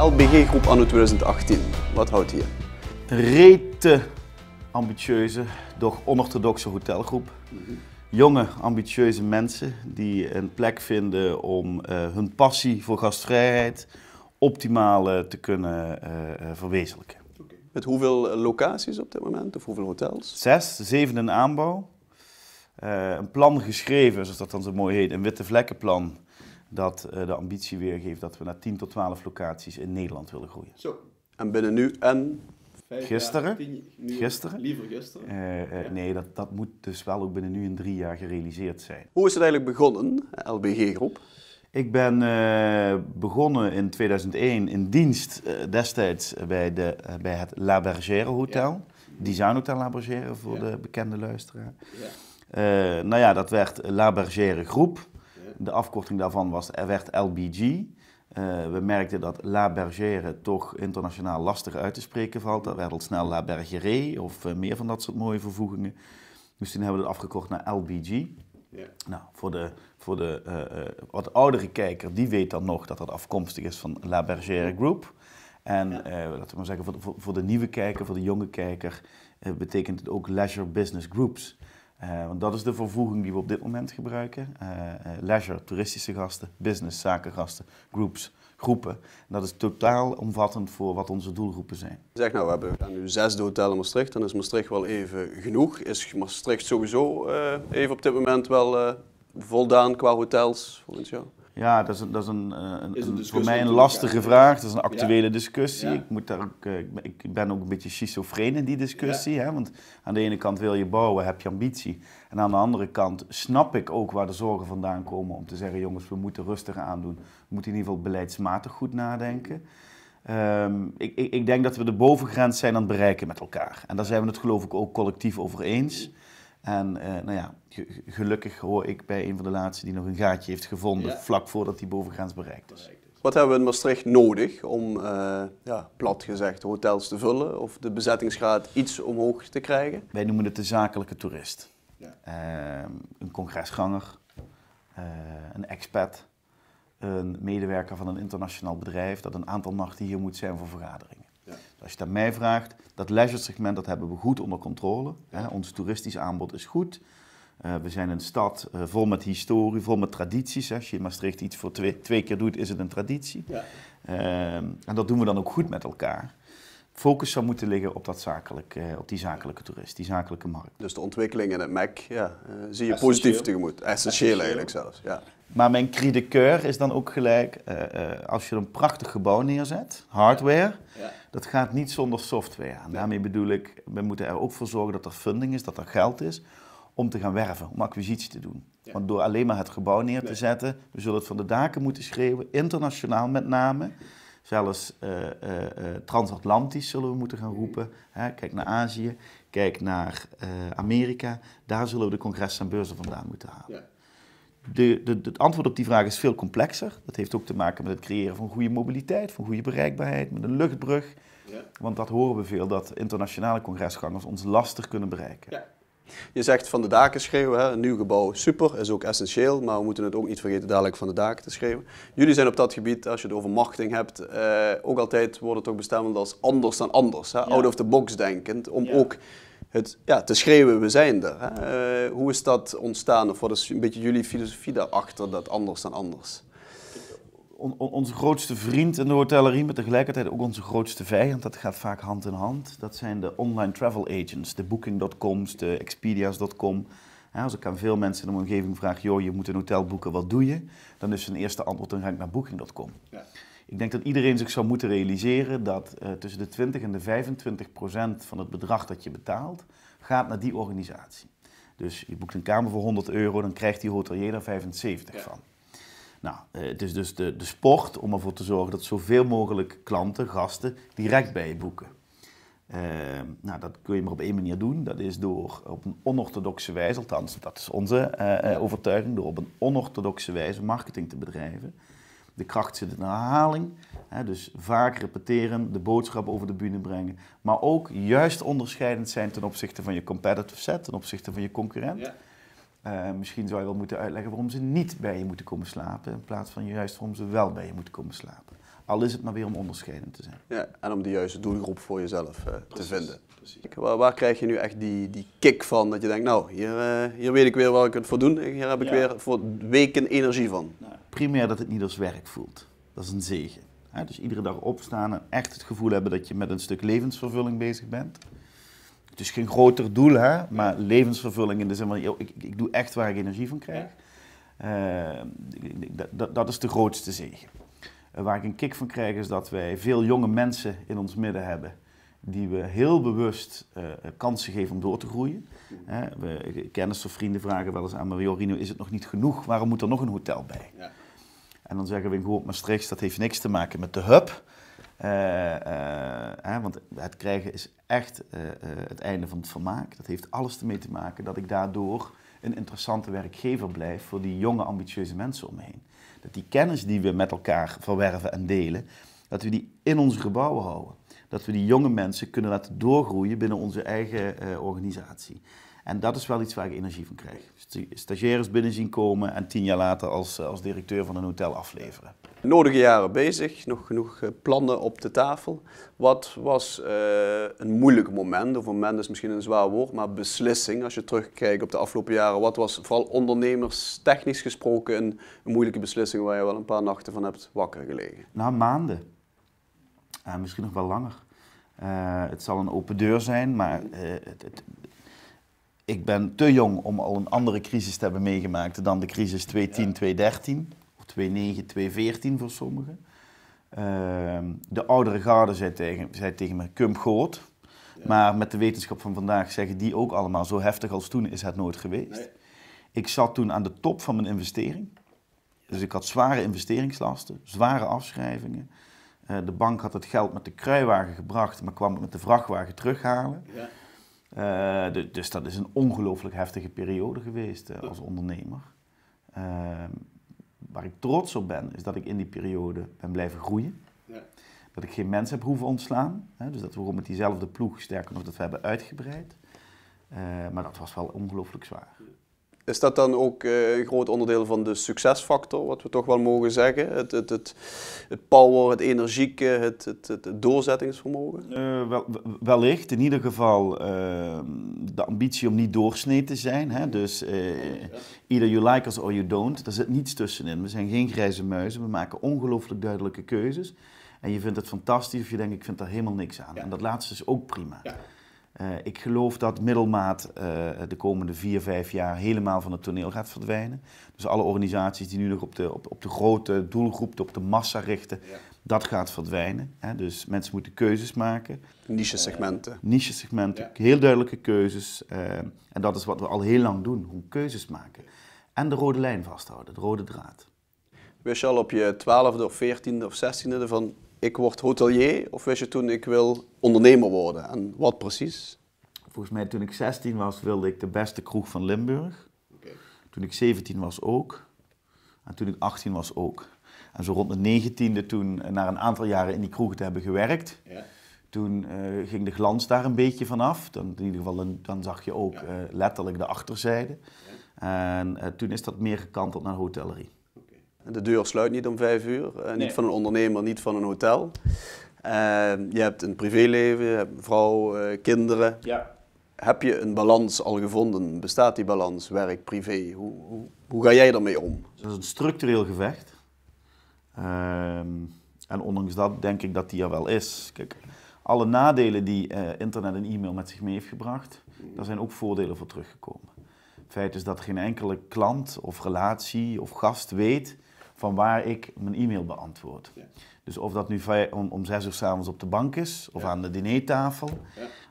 LBG Groep anno 2018, wat houdt hier? Een rete ambitieuze, doch onorthodoxe hotelgroep. Jonge, ambitieuze mensen die een plek vinden om hun passie voor gastvrijheid optimaal te kunnen verwezenlijken. Met hoeveel locaties op dit moment, of hoeveel hotels? 6, 7 in aanbouw. Een plan geschreven, zoals dat dan zo mooi heet, een witte vlekkenplan, dat de ambitie weergeeft dat we naar 10 tot 12 locaties in Nederland willen groeien. Zo. En binnen nu en? Gisteren. Gisteren? Liever gisteren? Nee, dat moet dus wel ook binnen nu en 3 jaar gerealiseerd zijn. Hoe is het eigenlijk begonnen, LBG Groep? Ik ben begonnen in 2001 in dienst destijds bij het La Bergère Hotel. Designhotel La Bergère voor de bekende luisteraar. Nou ja, dat werd La Bergère Groep. De afkorting daarvan werd LBG. We merkten dat La Bergère toch internationaal lastig uit te spreken valt. Dat werd al snel La Bergère of meer van dat soort mooie vervoegingen. Dus toen hebben we het afgekort naar LBG. Yeah. Nou, voor de wat oudere kijker, die weet dan nog dat dat afkomstig is van La Bergère Group. En laten we maar zeggen, voor de nieuwe kijker, voor de jonge kijker, betekent het ook Leisure Business Groups. Want dat is de vervoeging die we op dit moment gebruiken. Leisure, toeristische gasten, business, zakengasten, groups, groepen. En dat is totaal omvattend voor wat onze doelgroepen zijn. Zeg nou, we hebben nu 6e hotel in Maastricht, dan is Maastricht wel even genoeg. Is Maastricht sowieso even op dit moment wel voldaan qua hotels volgens jou? Ja, dat is voor mij een lastige vraag. Dat is een actuele discussie. Ja. Ik ben ook een beetje schizofreen in die discussie. Hè? Want aan de ene kant wil je bouwen, heb je ambitie. En aan de andere kant snap ik ook waar de zorgen vandaan komen om te zeggen, jongens, we moeten rustig aandoen. We moeten in ieder geval beleidsmatig goed nadenken. Ik denk dat we de bovengrens zijn aan het bereiken met elkaar. En daar zijn we het geloof ik ook collectief over eens. En nou ja, gelukkig hoor ik bij een van de laatste die nog een gaatje heeft gevonden vlak voordat die bovengrens bereikt is. Wat hebben we in Maastricht nodig om, plat gezegd, hotels te vullen of de bezettingsgraad iets omhoog te krijgen? Wij noemen het de zakelijke toerist. Een congresganger, een expat, een medewerker van een internationaal bedrijf dat een aantal nachten hier moet zijn voor vergaderingen. Ja. Dus als je het aan mij vraagt, dat leisure segment dat hebben we goed onder controle. Ja. Ons toeristisch aanbod is goed. We zijn een stad vol met historie, vol met tradities. Als je in Maastricht iets voor twee keer doet, is het een traditie. Ja. En dat doen we dan ook goed met elkaar. Focus zou moeten liggen op op die zakelijke toerist, die zakelijke markt. Dus de ontwikkeling in het MEC zie je positief tegemoet. Essentieel eigenlijk zelfs. Ja. Maar mijn cri de cœur is dan ook gelijk, als je een prachtig gebouw neerzet, hardware, dat gaat niet zonder software. En daarmee bedoel ik, we moeten er ook voor zorgen dat er funding is, dat er geld is om te gaan werven, om acquisitie te doen. Want door alleen maar het gebouw neer te zetten, we zullen het van de daken moeten schreeuwen, internationaal met name. Zelfs transatlantisch zullen we moeten gaan roepen. Kijk naar Azië, kijk naar Amerika. Daar zullen we de congressen en beurzen vandaan moeten halen. Het antwoord op die vraag is veel complexer. Dat heeft ook te maken met het creëren van goede mobiliteit, van goede bereikbaarheid, met een luchtbrug. Want dat horen we veel, dat internationale congresgangers ons lastig kunnen bereiken. Ja. Je zegt van de daken schreeuwen, hè? Een nieuw gebouw, super, is ook essentieel, maar we moeten het ook niet vergeten dadelijk van de daken te schreeuwen. Jullie zijn op dat gebied, als je het over marketing hebt, ook altijd worden toch bestempeld als anders dan anders. Hè? Out of the box denkend, om ook te schreeuwen, we zijn er. Hè? Hoe is dat ontstaan of wat is een beetje jullie filosofie daarachter, dat anders dan anders? Onze grootste vriend in de hotellerie, maar tegelijkertijd ook onze grootste vijand, dat gaat vaak hand in hand. Dat zijn de online travel agents, de Booking.coms, de Expedia's.com. Als ik aan veel mensen in de omgeving vraag, joh, je moet een hotel boeken, wat doe je? Dan is hun eerste antwoord, dan ga ik naar Booking.com. Ja. Ik denk dat iedereen zich zou moeten realiseren dat tussen de 20 en de 25% van het bedrag dat je betaalt, gaat naar die organisatie. Dus je boekt een kamer voor €100, dan krijgt die hotelier daar 75 van. Nou, het is dus de sport om ervoor te zorgen dat zoveel mogelijk klanten, gasten, direct bij je boeken. Nou, dat kun je maar op één manier doen. Dat is door op een onorthodoxe wijze, althans dat is onze overtuiging, door op een onorthodoxe wijze marketing te bedrijven. De kracht zit in de herhaling, dus vaak repeteren, de boodschap over de bühne brengen. Maar ook juist onderscheidend zijn ten opzichte van je competitive set, ten opzichte van je concurrent. Ja. Misschien zou je wel moeten uitleggen waarom ze niet bij je moeten komen slapen, in plaats van juist waarom ze wel bij je moeten komen slapen. Al is het maar weer om onderscheidend te zijn. Ja, en om de juiste doelgroep voor jezelf te vinden. Precies. Waar krijg je nu echt die kick van? Dat je denkt, nou, hier weet ik weer waar ik het voor doe. Hier heb ik weer voor weken energie van. Nou, primair dat het niet als werk voelt. Dat is een zegen. Dus iedere dag opstaan en echt het gevoel hebben dat je met een stuk levensvervulling bezig bent. Het is geen groter doel, maar levensvervulling in de zin van, ik doe echt waar ik energie van krijg. Dat is de grootste zegen. Waar ik een kick van krijg is dat wij veel jonge mensen in ons midden hebben die we heel bewust kansen geven om door te groeien. Kennis of vrienden vragen wel eens aan me, Rino, is het nog niet genoeg? Waarom moet er nog een hotel bij? Ja. En dan zeggen we in Groot Maastricht, dat heeft niks te maken met de hub. Want het krijgen is echt het einde van het vermaak. Dat heeft alles ermee te maken dat ik daardoor een interessante werkgever blijf voor die jonge, ambitieuze mensen om me heen. Dat die kennis die we met elkaar verwerven en delen, dat we die in onze gebouwen houden. Dat we die jonge mensen kunnen laten doorgroeien binnen onze eigen organisatie. En dat is wel iets waar ik energie van krijg. Stagiaires binnen zien komen en 10 jaar later als directeur van een hotel afleveren. Nodige jaren bezig, nog genoeg plannen op de tafel. Wat was een moeilijk moment, of moment is misschien een zwaar woord, maar beslissing als je terugkijkt op de afgelopen jaren. Wat was vooral ondernemerstechnisch gesproken een moeilijke beslissing waar je wel een paar nachten van hebt wakker gelegen? Nou, maanden. Misschien nog wel langer. Het zal een open deur zijn, maar ik ben te jong om al een andere crisis te hebben meegemaakt dan de crisis 2010, 2013. Of 2009, 2014 voor sommigen. De oudere garde zei tegen me, Kump groot. Ja. Maar met de wetenschap van vandaag zeggen die ook allemaal, zo heftig als toen is het nooit geweest. Nee. Ik zat toen aan de top van mijn investering. Dus ik had zware investeringslasten, zware afschrijvingen. De bank had het geld met de kruiwagen gebracht, maar kwam het met de vrachtwagen terughalen. Ja. Dus dat is een ongelooflijk heftige periode geweest als ondernemer. Waar ik trots op ben, is dat ik in die periode ben blijven groeien. Ja. Dat ik geen mensen heb hoeven ontslaan. Dus dat we gewoon met diezelfde ploeg, sterker nog, dat we hebben uitgebreid. Maar dat was wel ongelooflijk zwaar. Is dat dan ook een groot onderdeel van de succesfactor, wat we toch wel mogen zeggen? Het power, het energieke, het doorzettingsvermogen? Wellicht, in ieder geval de ambitie om niet doorsnee te zijn. Dus either you like us or you don't, daar zit niets tussenin. We zijn geen grijze muizen, we maken ongelooflijk duidelijke keuzes. En je vindt het fantastisch of je denkt, ik vind daar helemaal niks aan. Ja. En dat laatste is ook prima. Ja. Ik geloof dat middelmaat de komende 4-5 jaar helemaal van het toneel gaat verdwijnen. Dus alle organisaties die nu nog op de grote doelgroep, op de massa richten, ja. Dat gaat verdwijnen. Dus mensen moeten keuzes maken. Niche-segmenten. Niche-segmenten, ja. Heel duidelijke keuzes. En dat is wat we al heel lang doen, gewoon keuzes maken. En de rode lijn vasthouden, de rode draad. Wist je al op je 12e of 14e of 16e van ik word hotelier, of wist je toen ik wil ondernemer worden? En wat precies? Volgens mij toen ik 16 was wilde ik de beste kroeg van Limburg. Okay. Toen ik 17 was ook. En toen ik 18 was ook. En zo rond de 19e toen, na een aantal jaren in die kroeg te hebben gewerkt, ja. Toen ging de glans daar een beetje vanaf. In ieder geval dan zag je ook letterlijk de achterzijde. Ja. En toen is dat meer gekanteld naar hotellerie. De deur sluit niet om 5 uur, nee. Niet van een ondernemer, niet van een hotel. Je hebt een privéleven, je hebt een vrouw, kinderen. Ja. Heb je een balans al gevonden? Bestaat die balans, werk, privé? Hoe ga jij daarmee om? Dat is een structureel gevecht. En ondanks dat denk ik dat die er wel is. Kijk, alle nadelen die internet en e-mail met zich mee heeft gebracht, daar zijn ook voordelen voor teruggekomen. Het feit is dat geen enkele klant of relatie of gast weet van waar ik mijn e-mail beantwoord. Ja. Dus of dat nu om 6 uur 's avonds op de bank is, of aan de dinertafel,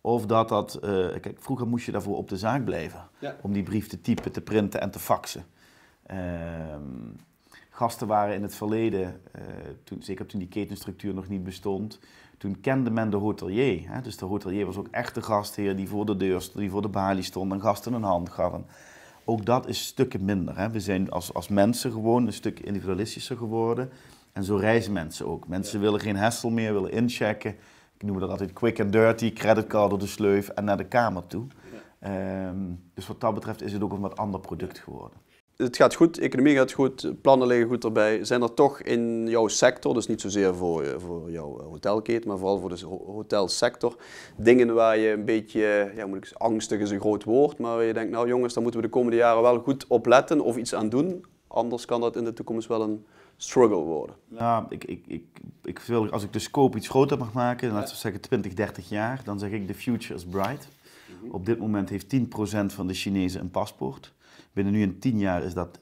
of dat... Kijk, vroeger moest je daarvoor op de zaak blijven, om die brief te typen, te printen en te faxen. Gasten waren in het verleden, zeker toen die ketenstructuur nog niet bestond, toen kende men de hotelier. Dus de hotelier was ook echt de gastheer die voor de deur stond, die voor de balie stond en gasten een hand gaf. Ook dat is stukken minder. We zijn als mensen gewoon een stuk individualistischer geworden. En zo reizen mensen ook. Mensen willen geen hassle meer, willen inchecken. Ik noem dat altijd quick and dirty, creditcard door de sleuf en naar de kamer toe. Dus wat dat betreft is het ook een wat ander product geworden. het gaat goed, de economie gaat goed, plannen liggen goed erbij. Zijn er toch in jouw sector, dus niet zozeer voor jouw hotelketen, maar vooral voor de hotelsector, dingen waar je een beetje, ja, moet ik zeggen, angstig is een groot woord, maar waar je denkt, nou jongens, daar moeten we de komende jaren wel goed op letten of iets aan doen. Anders kan dat in de toekomst wel een struggle worden. Nou, ik wil, als ik de scope iets groter mag maken, laten we zeggen 20, 30 jaar, dan zeg ik the future is bright. Op dit moment heeft 10% van de Chinezen een paspoort. Binnen nu in 10 jaar is dat 100%.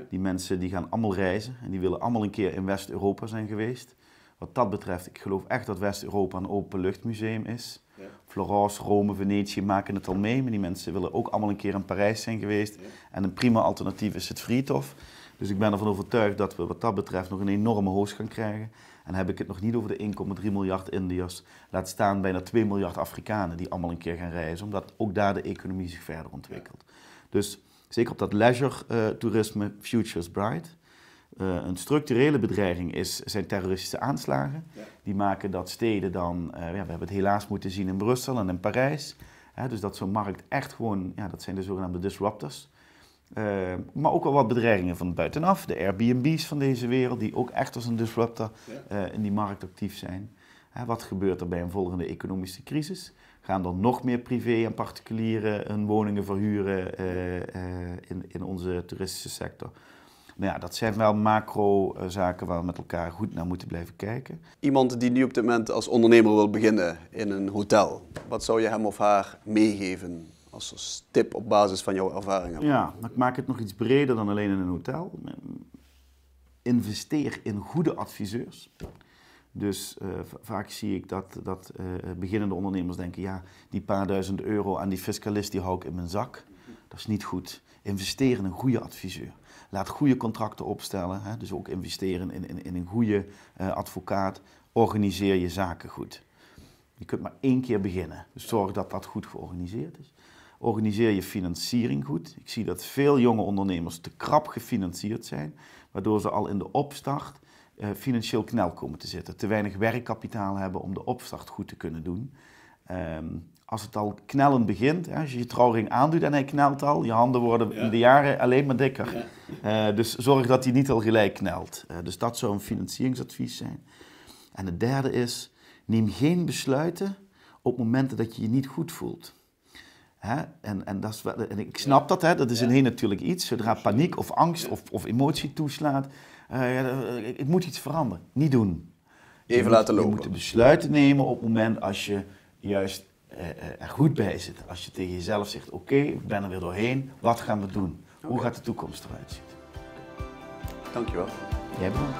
Die mensen die gaan allemaal reizen en die willen allemaal een keer in West-Europa zijn geweest. Wat dat betreft, ik geloof echt dat West-Europa een openluchtmuseum is. Ja. Florence, Rome, Venetië maken het al mee, maar die mensen willen ook allemaal een keer in Parijs zijn geweest. Ja. En een prima alternatief is het Friedhof. Dus ik ben ervan overtuigd dat we wat dat betreft nog een enorme hoogst gaan krijgen. En dan heb ik het nog niet over de 1,3 miljard Indiërs, laat staan bijna 2 miljard Afrikanen die allemaal een keer gaan reizen, omdat ook daar de economie zich verder ontwikkelt. Ja. Dus zeker op dat leisure toerisme, future is bright. Een structurele bedreiging zijn terroristische aanslagen. Ja. Die maken dat steden dan, we hebben het helaas moeten zien in Brussel en in Parijs. Dus dat zo'n markt echt gewoon, dat zijn de zogenaamde disruptors. Maar ook wel wat bedreigingen van buitenaf. De Airbnb's van deze wereld, die ook echt als een disruptor in die markt actief zijn. Wat gebeurt er bij een volgende economische crisis? Gaan er nog meer privé en particulieren hun woningen verhuren in onze toeristische sector? Nou ja, dat zijn wel macro-zaken waar we met elkaar goed naar moeten blijven kijken. Iemand die nu op dit moment als ondernemer wil beginnen in een hotel, wat zou je hem of haar meegeven als tip op basis van jouw ervaringen? Ja, ik maak het nog iets breder dan alleen in een hotel. Investeer in goede adviseurs. Dus vaak zie ik dat beginnende ondernemers denken, ja, die paar duizend euro aan die fiscalist die hou ik in mijn zak. Dat is niet goed. Investeer in een goede adviseur. Laat goede contracten opstellen, dus ook investeren in een goede advocaat. Organiseer je zaken goed. Je kunt maar 1 keer beginnen, dus zorg dat dat goed georganiseerd is. Organiseer je financiering goed. Ik zie dat veel jonge ondernemers te krap gefinancierd zijn, waardoor ze al in de opstart financieel knel komen te zitten. Te weinig werkkapitaal hebben om de opstart goed te kunnen doen. Als het al knellend begint, als je je trouwring aandoet en hij knelt al, je handen worden in de jaren alleen maar dikker. Dus zorg dat hij niet al gelijk knelt. Dus dat zou een financieringsadvies zijn. En het derde is, neem geen besluiten op momenten dat je je niet goed voelt. En ik snap dat, dat is in heen natuurlijk iets. Zodra paniek of angst of emotie toeslaat, ik moet iets veranderen. Niet doen. Even laten lopen. Je moet besluiten nemen op het moment als je juist er goed bij zit. Als je tegen jezelf zegt, oké, ik ben er weer doorheen. Wat gaan we doen? Hoe gaat de toekomst eruit zien? Dankjewel. Jij bedankt.